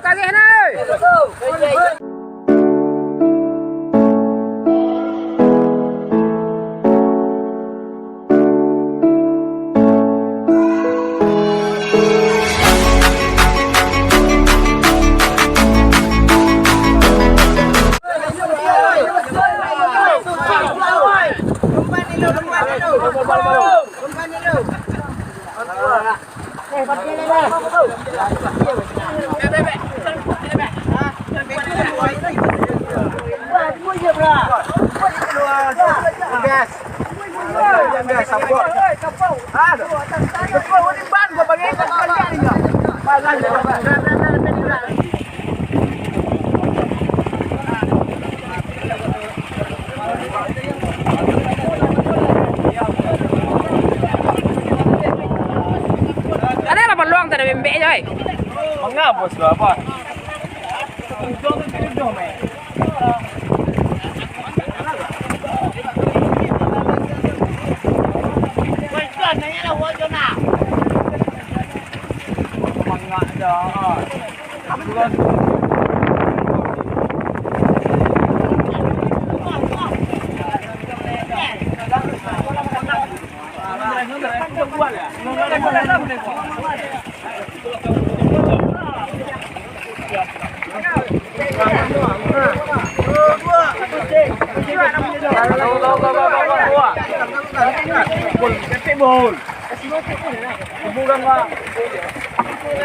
Kagih na ơi. Ada lah peluang tadi bembek coy. Mengapa bos apa?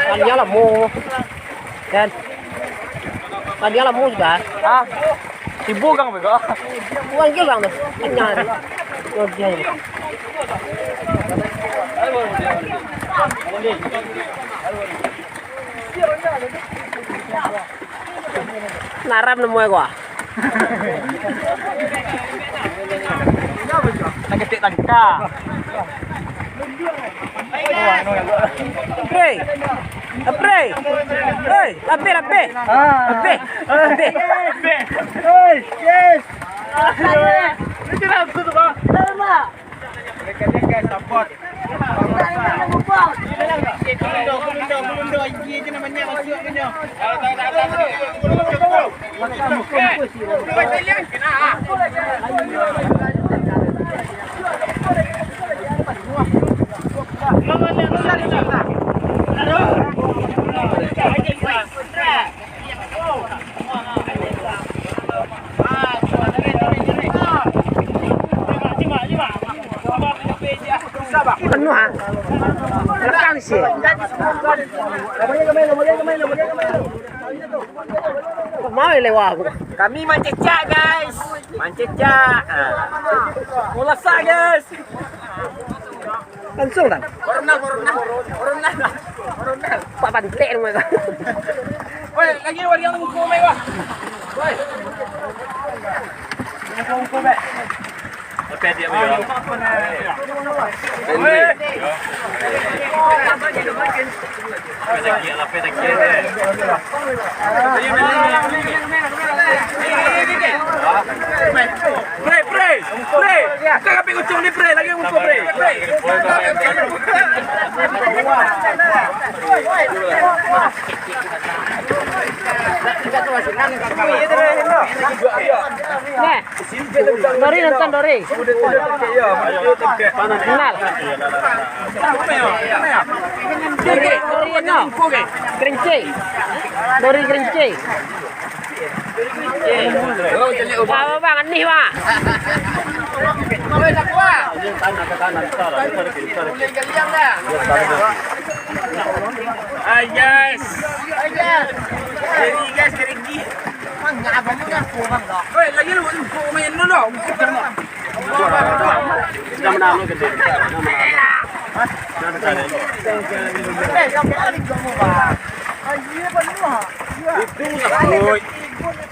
Tadinya lemu, dan tadinya lemu juga. Ah, ibu kang bego. Bukan juga tuh, kenyal. Kerja ini. Naram nemu gua. Nak ketik tangka. Pre, pre, hey, lape, lape, lape, lape. Hey, yes. Ini dah tu tu bang. Dekat support. Belum ini je namanya masuk punya. Penuh ah. Rekam sih. Mau lewat aku. Kami mancecak guys. Mancecak. Mulasa guys. Langsung kan? Corona. Pak Pantek mereka. Woi, lagi wari yang ngumpul mai wah. Woi. Yang ngumpul be. Lepas dia mai. Woi. Pre. Kakak pergi kucing ni pre, lagi ngumpul pre. Nih, Dori nonton Dori. Kenal. Dori no. Kerinci. Dori kerinci. Apa bang nih pak? Yes. Kerinci. Woi, lagi lu main dulu. Sudah menang lu gede. Itu